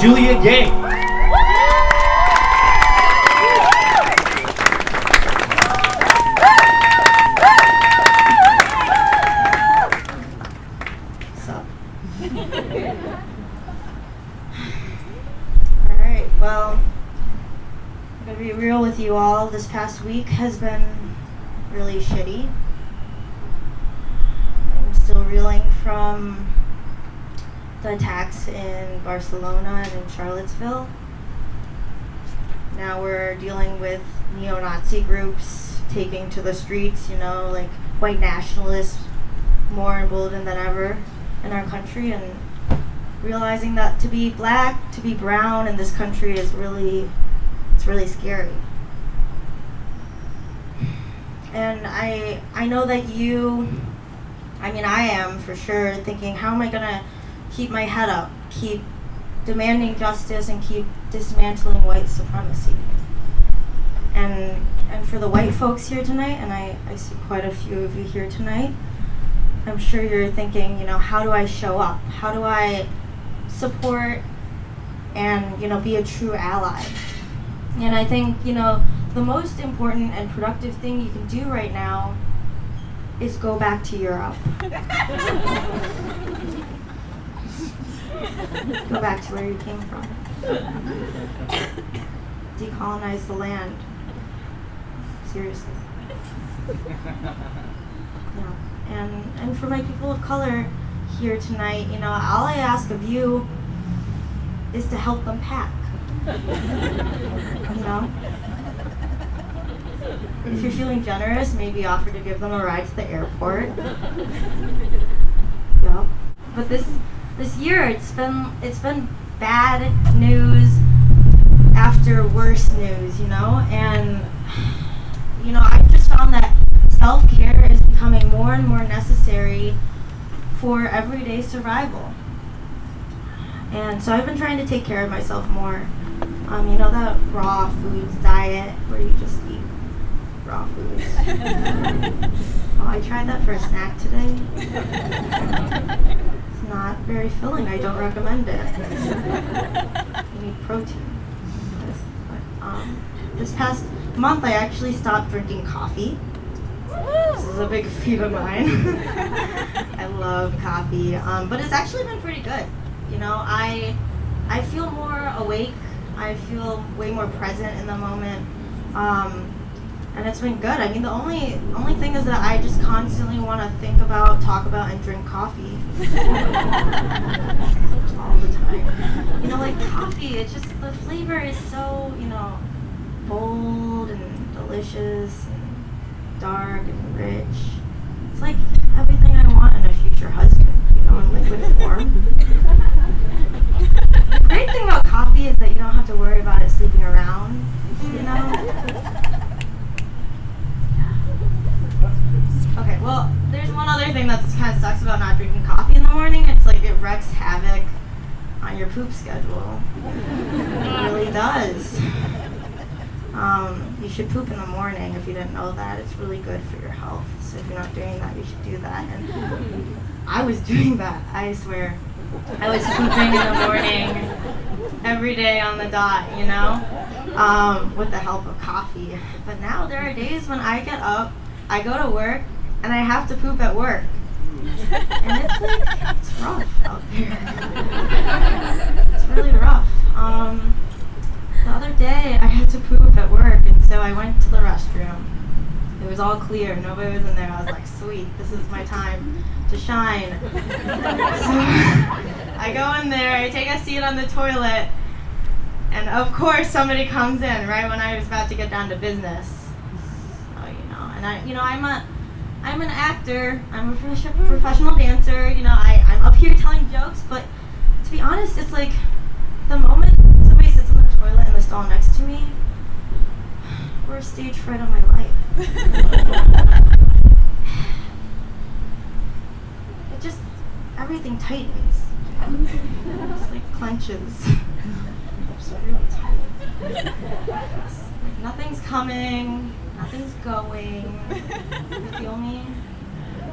Julia Yang. What's up? Alright, well, I'm gonna be real with you all. This past week has been really shitty. I'm still reeling from the attacks in Barcelona and in Charlottesville. Now we're dealing with neo-Nazi groups taking to the streets, like white nationalists, more emboldened than ever in our country, and realizing that to be black, to be brown in this country is really scary. And I know that I am for sure thinking, how am I gonna keep my head up, keep demanding justice, and keep dismantling white supremacy? And for the white folks here tonight, and I see quite a few of you here tonight, I'm sure you're thinking, how do I show up? How do I support and, be a true ally? And I think, the most important and productive thing you can do right now is go back to Europe. Go back to where you came from. Decolonize the land. Seriously. Yeah. And for my people of color here tonight, all I ask of you is to help them pack. If you're feeling generous, maybe offer to give them a ride to the airport. Yeah. But this year it's been bad news after worse news, and I've just found that self-care is becoming more and more necessary for everyday survival. And so I've been trying to take care of myself more. That raw foods diet where you just eat raw foods. Oh, I tried that for a snack today. It's not very filling. I don't recommend it. You need protein. But, this past month, I actually stopped drinking coffee. This is a big feat of mine. I love coffee, but it's actually been pretty good. I feel more awake. I feel way more present in the moment, and it's been good. The only thing is that I just constantly want to think about, talk about, and drink coffee all the time. Like coffee, it's just the flavor is so bold and delicious and dark and rich. It's like everything I want in a future husband, in liquid form. The great thing about coffee is that you don't have to worry about it sleeping around, Okay, well, there's one other thing that kind of sucks about not drinking coffee in the morning. It's like it wreaks havoc on your poop schedule. It really does. You should poop in the morning if you didn't know that. It's really good for your health. So if you're not doing that, you should do that. And I was doing that, I swear. I was pooping in the morning every day on the dot, with the help of coffee. But now there are days when I get up, I go to work, and I have to poop at work. And it's rough out there. It's really rough. The other day I had to poop at work, and so I went to the restroom. It was all clear, nobody was in there. I was like, sweet, this is my time to shine. So I go in there, I take a seat on the toilet, and of course somebody comes in right when I was about to get down to business. So, and I'm an actor, I'm a professional dancer, I'm up here telling jokes, but to be honest, it's like the moment somebody sits on the toilet in the stall next to me, we're a stage fright of my life. It just, everything tightens. It's like clenches. Just really tight. Like nothing's coming, nothing's going. The only,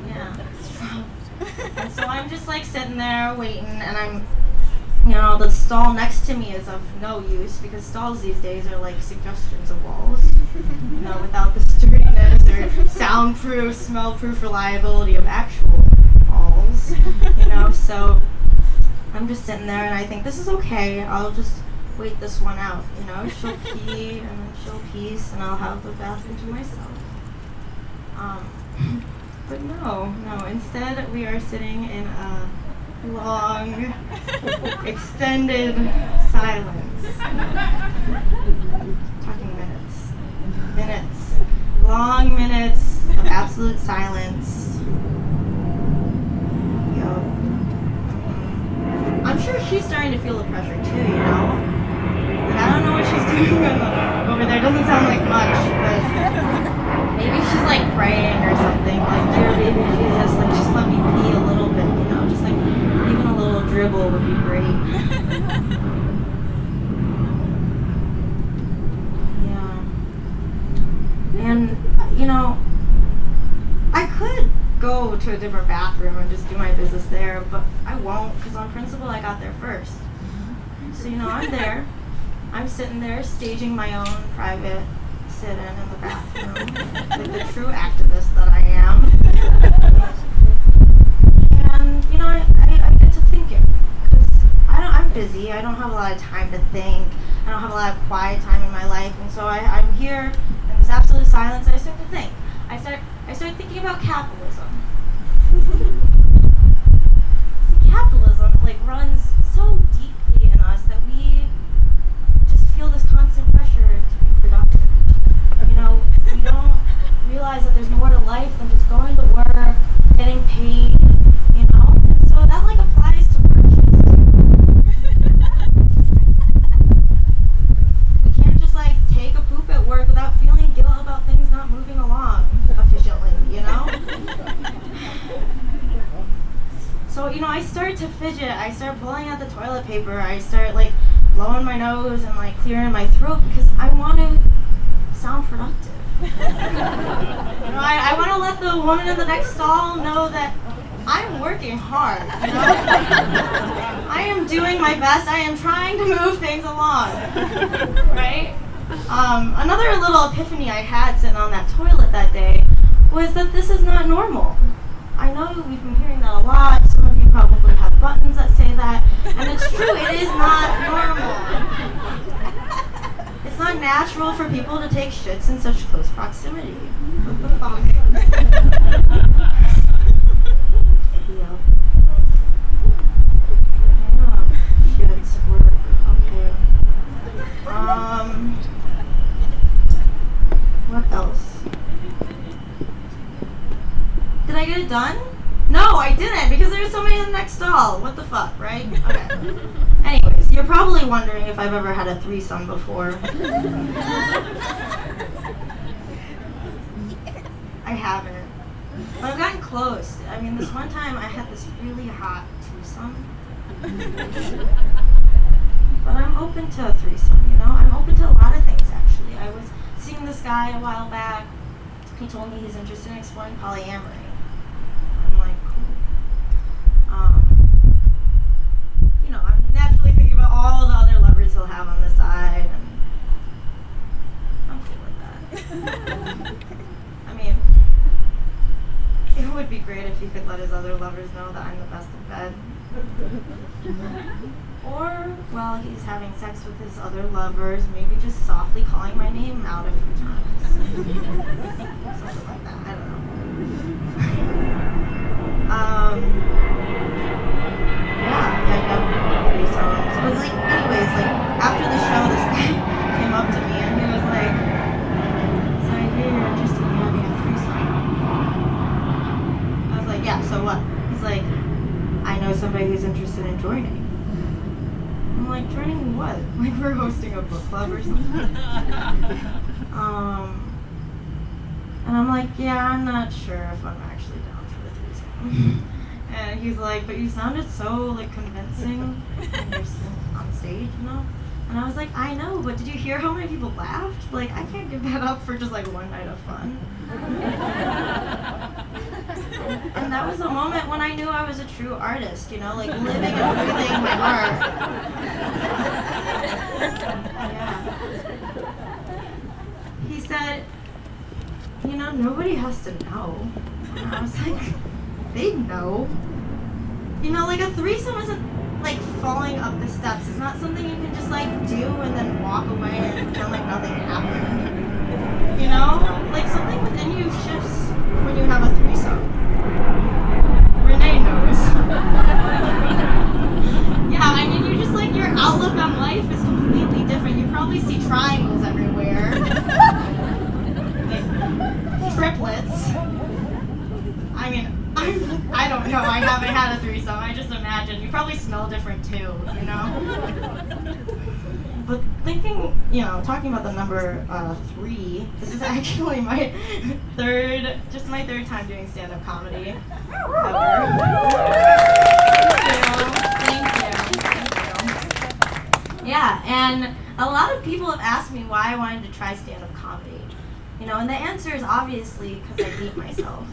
it's rough. And so I'm just like sitting there waiting, and The stall next to me is of no use because stalls these days are like suggestions of walls, without the sturdiness or soundproof, smell-proof reliability of actual walls, So I'm just sitting there and I think this is okay. I'll just wait this one out, She'll pee and then she'll peace and I'll have the bathroom to myself. But no. Instead, we are sitting in a long, extended silence. Talking minutes. Long minutes of absolute silence. I'm sure she's starting to feel the pressure too, Like, I don't know what she's doing over there. It doesn't sound like much, but maybe she's like praying or something. Like, dear baby Jesus, like just let me pee a little bit, Just like even a little dribble would be great. Yeah. And, I could go to a different bathroom and just do my business there, but I won't because on principle I got there first. So, I'm there. I'm sitting there staging my own private sit-in in the bathroom like the true activist that I am. And, I get to thinking because I'm busy. I don't have a lot of time to think. I don't have a lot of quiet time in my life. And so I'm here in this absolute silence. I start to think. I start thinking about capitalism. See, capitalism runs so deeply in us that we just feel this constant pressure to be productive. We don't realize that there's more to life than just going to work, getting paid, And so that applies to work shifts too. We can't just take a poop at work without feeling guilt about things not moving along efficiently, So, I start to fidget. I start pulling out the toilet paper. I start blowing my nose and clearing my throat because I want to sound productive. I want to let the woman in the next stall know that I'm working hard. I am doing my best. I am trying to move things along. Right? Another little epiphany I had sitting on that toilet that day was that this is not normal. I know we've been hearing that a lot. Some of you probably have buttons that say that. And it's true, it is not normal. It's not natural for people to take shits in such close proximity. What the fuck? Yeah. Shits work. Okay. What else? Did I get it done? No, I didn't, because there's somebody in the next stall. What the fuck, right? Okay. Anyways, you're probably wondering if I've ever had a threesome before. I haven't. But I've gotten close. I mean, this one time I had this really hot twosome. But I'm open to a threesome, I'm open to a lot of things, actually. I was seeing this guy a while back. He told me he's interested in exploring polyamory. I'm like, cool. I'm naturally thinking about all the other lovers he'll have on the side, and I'm cool with that. I mean, it would be great if he could let his other lovers know that I'm the best in bed. Or, while he's having sex with his other lovers, maybe just softly calling my name out a few times. Something like that, I don't know. Threesomes. But anyways, after the show, this guy came up to me and he was like, so I hear you're interested in having a threesome. I was like, yeah, so what? He's like, I know somebody who's interested in joining. I'm like, joining what? We're hosting a book club or something? And I'm like, yeah, I'm not sure if I'm actually down for the threesome. And he's like, but you sounded so convincing when you're on stage, And I was like, I know, but did you hear how many people laughed? I can't give that up for just one night of fun. And that was the moment when I knew I was a true artist, living and breathing my art. nobody has to know. And I was like, they know. You know, like a threesome isn't like falling up the steps. It's not something you can just like do and then walk away and pretend like nothing happened. You know? Like something within you shifts when you have a threesome. Renee knows. Yeah, I mean, you just like, your outlook on life is completely different. You probably see triangles everywhere. Like, triplets. I mean, I don't know, I haven't had a threesome, I just imagine. You probably smell different too, you know? But thinking, you know, talking about the number 3, this is actually my third time doing stand-up comedy ever. Thank you. Yeah, and a lot of people have asked me why I wanted to try stand-up comedy. You know, and the answer is obviously because I beat myself.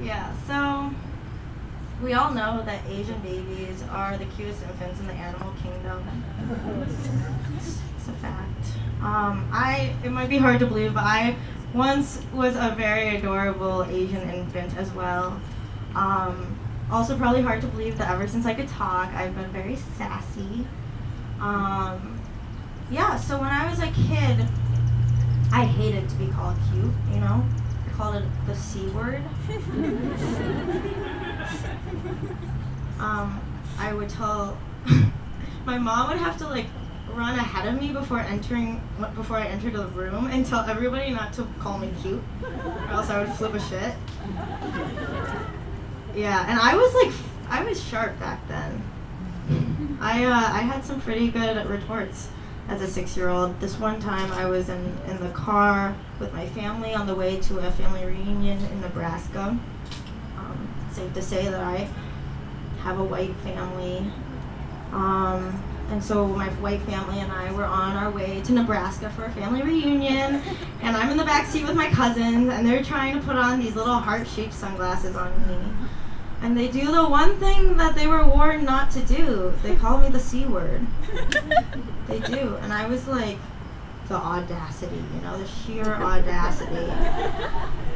Yeah, so we all know that Asian babies are the cutest infants in the animal kingdom. It's a fact. It might be hard to believe, but I once was a very adorable Asian infant as well. Also probably hard to believe that ever since I could talk, I've been very sassy. Yeah, so when I was a kid, I hated to be called cute, you know? I called it the C word. I would tell, my mom would have to like run ahead of me before I entered the room and tell everybody not to call me cute, or else I would flip a shit. Yeah, and I was sharp back then. I had some pretty good retorts as a 6-year-old. This one time I was in the car with my family on the way to a family reunion in Nebraska. Safe to say that I have a white family. And so my white family and I were on our way to Nebraska for a family reunion, and I'm in the back seat with my cousins, and they're trying to put on these little heart-shaped sunglasses on me. And they do the one thing that they were warned not to do. They call me the C word. They do. And I was like, the audacity, you know, the sheer audacity.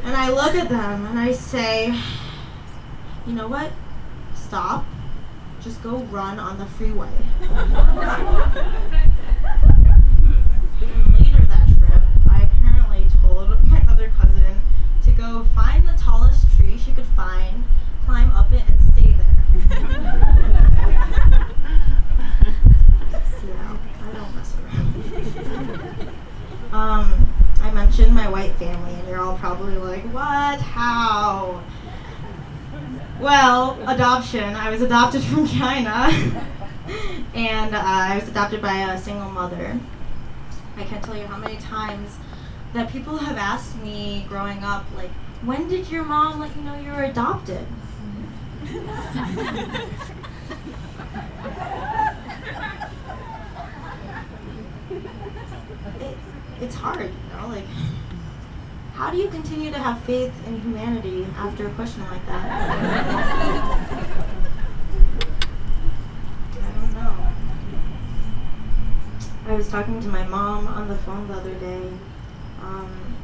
And I look at them and I say, you know what? Stop. Just go run on the freeway. Later that trip, I apparently told my other cousin to go find the tallest tree she could find, climb up it, and stay there. Yeah, I don't mess around. I mentioned my white family, and you're all probably like, what? How? Well, adoption. I was adopted from China, and I was adopted by a single mother. I can't tell you how many times that people have asked me growing up, like, when did your mom let you know you were adopted? It's hard, you know, like, how do you continue to have faith in humanity after a question like that? I don't know. I was talking to my mom on the phone the other day.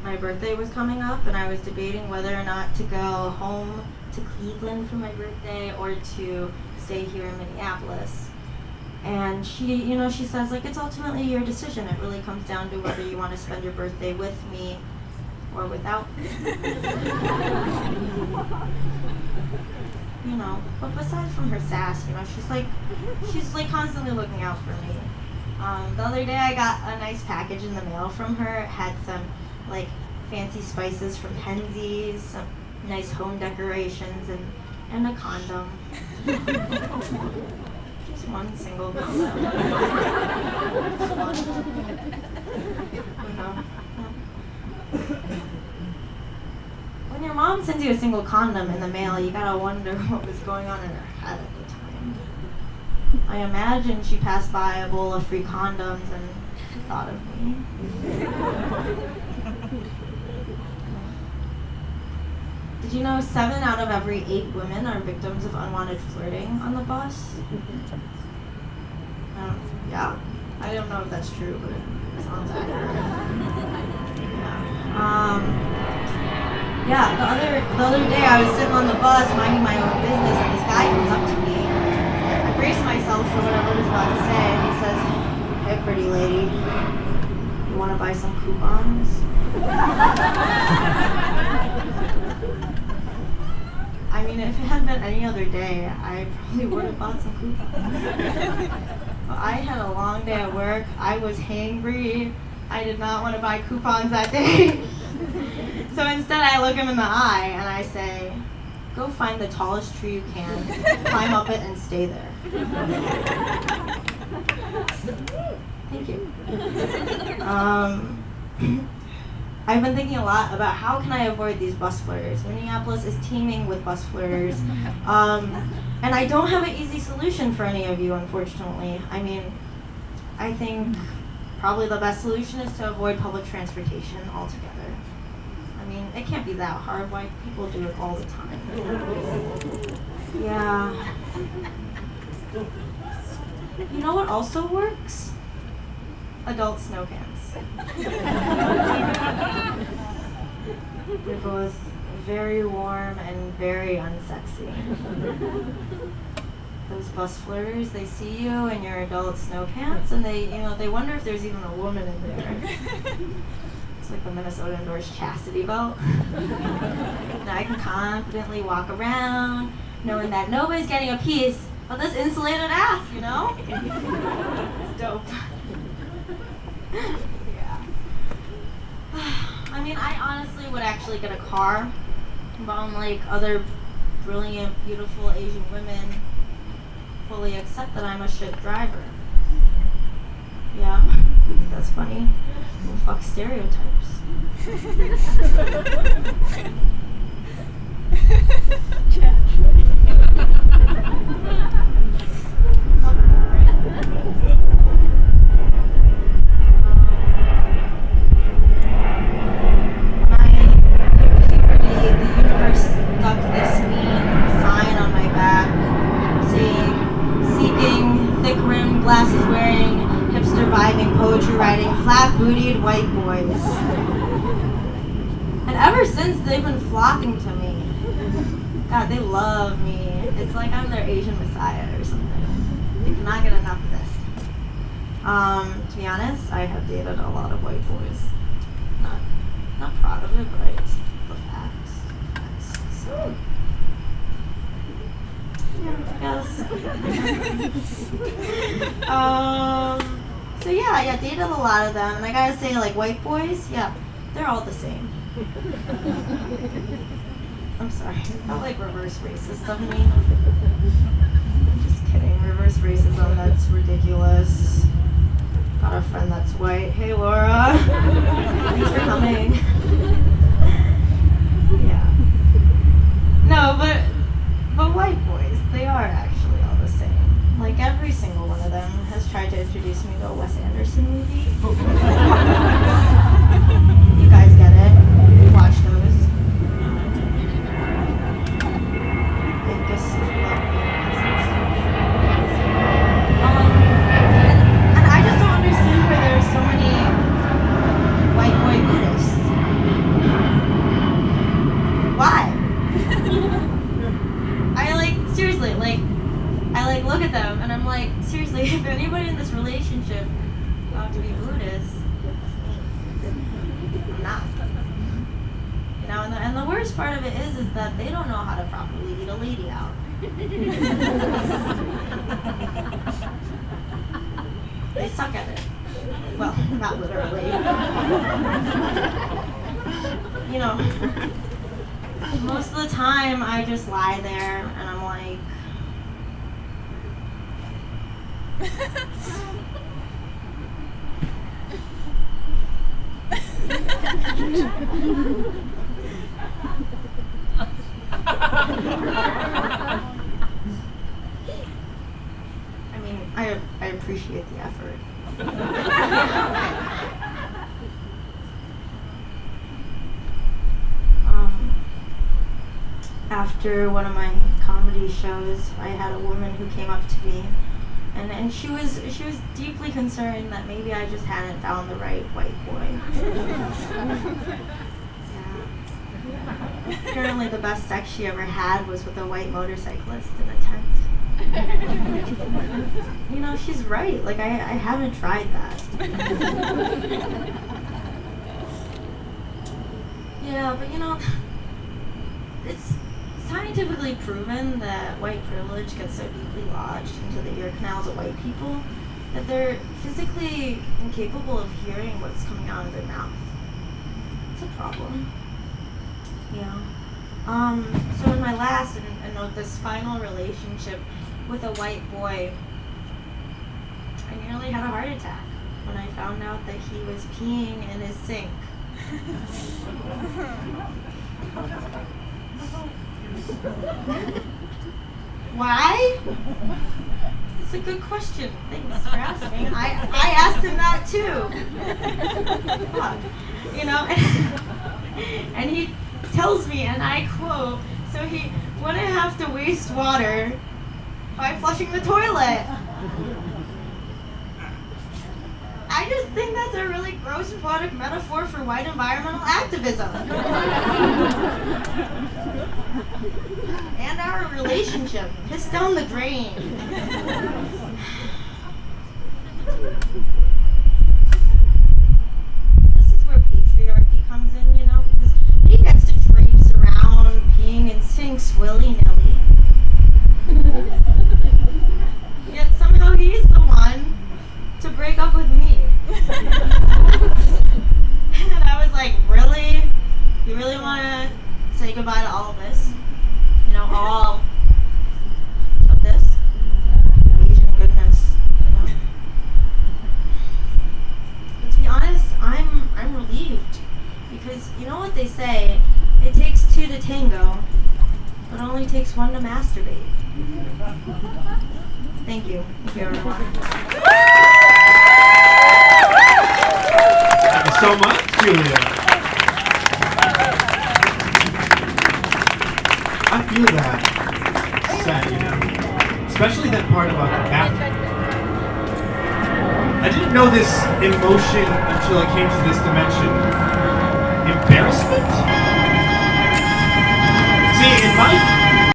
My birthday was coming up, and I was debating whether or not to go home to Cleveland for my birthday or to stay here in Minneapolis. And she says, like, it's ultimately your decision. It really comes down to whether you want to spend your birthday with me or without me. You know, but besides from her sass, you know, she's like constantly looking out for me. The other day I got a nice package in the mail from her. It had some like fancy spices from Penzies, some nice home decorations, and a condom. Just one single condom. Just one. You know. When your mom sends you a single condom in the mail, you gotta wonder what was going on in her head at the time. I imagine she passed by a bowl of free condoms and she thought of me. Did you know 7 out of every 8 women are victims of unwanted flirting on the bus? Yeah, I don't know if that's true, but it sounds accurate. Yeah. The other day I was sitting on the bus minding my own business, and this guy comes up to me. I brace myself for whatever he was about to say, and he says, "Hey, pretty lady, you want to buy some coupons?" I mean, if it had been any other day, I probably would have bought some coupons. But I had a long day at work. I was hangry. I did not want to buy coupons that day. So instead, I look him in the eye and I say, "Go find the tallest tree you can, climb up it, and stay there." Thank you. I've been thinking a lot about how can I avoid these bus flirters. Minneapolis is teeming with bus flirters. And I don't have an easy solution for any of you, unfortunately. I mean, I think probably the best solution is to avoid public transportation altogether. I mean, it can't be that hard. White people do it all the time. Yeah. You know what also works? Adult snow cans. They're both very warm and very unsexy. Those bus flirters, they see you in your adult snow pants, and they wonder if there's even a woman in there. It's like the Minnesota endorsed chastity belt. And I can confidently walk around, knowing that nobody's getting a piece of this insulated ass, you know? It's dope. Yeah. I mean, I honestly would actually get a car, but unlike other brilliant, beautiful Asian women, fully accept that I'm a shit driver. Yeah, that's funny. Well, fuck stereotypes. Glasses wearing, hipster vibing, poetry writing, flat bootied white boys. And ever since, they've been flocking to me. God, they love me. It's like I'm their Asian messiah or something. They cannot get enough of this. To be honest, I have dated a lot of white boys. Not proud of it, but it's the facts. So. Yes. So yeah, dated a lot of them, and I gotta say, like, white boys, yeah, they're all the same. I'm sorry, it's not like reverse racist of me. I'm just kidding, reverse racism, that's ridiculous. Got a friend that's white. Hey Laura, thanks for coming. Yeah. No, but white boys, they are actually all the same. Like, every single one of them has tried to introduce me to a Wes Anderson movie. You guys get it. You watch those. I guess you love movies and stuff. And I just don't understand why there are so many white boy Buddhists. Why? Seriously, I look at them and I'm like, seriously, if anybody in this relationship ought to be Buddhist, I'm not. You know, and the worst part of it is that they don't know how to properly eat a lady out. They suck at it. Well, not literally. You know, most of the time I just lie there and I'm like, I mean, I appreciate the effort. after one of my comedy shows, I had a woman who came up to me, and she was deeply concerned that maybe I just hadn't found the right white boy. Yeah. Apparently, the best sex she ever had was with a white motorcyclist in a tent. You know, she's right. Like, I haven't tried that. Yeah, but you know, it's scientifically proven that white privilege gets so deeply lodged into the ear canals of white people that they're physically incapable of hearing what's coming out of their mouth. It's a problem. You know? So in my last and this final relationship with a white boy, I nearly had a heart attack when I found out that he was peeing in his sink. Why? It's a good question. Thanks for asking. I asked him that too. You know, and he tells me, and I quote, so he wouldn't have to waste water by flushing the toilet. I just think that's a really gross poetic metaphor for white environmental activism. And our relationship pissed down the drain. This is where patriarchy comes in, you know, because he gets to traipse around peeing in sinks willy-nilly. Yet somehow he's the one to break up with me. And I was like, really? You really want to say goodbye to all of this? You know, all of this? Asian goodness, you know? But to be honest, I'm relieved. Because you know what they say, it takes two to tango, but only takes one to masturbate. Thank you. Thank you, everyone. Thank you so much, Julia. I feel that sad, you know, especially that part about the bathroom. I didn't know this emotion until I came to this dimension. Embarrassment? See, in my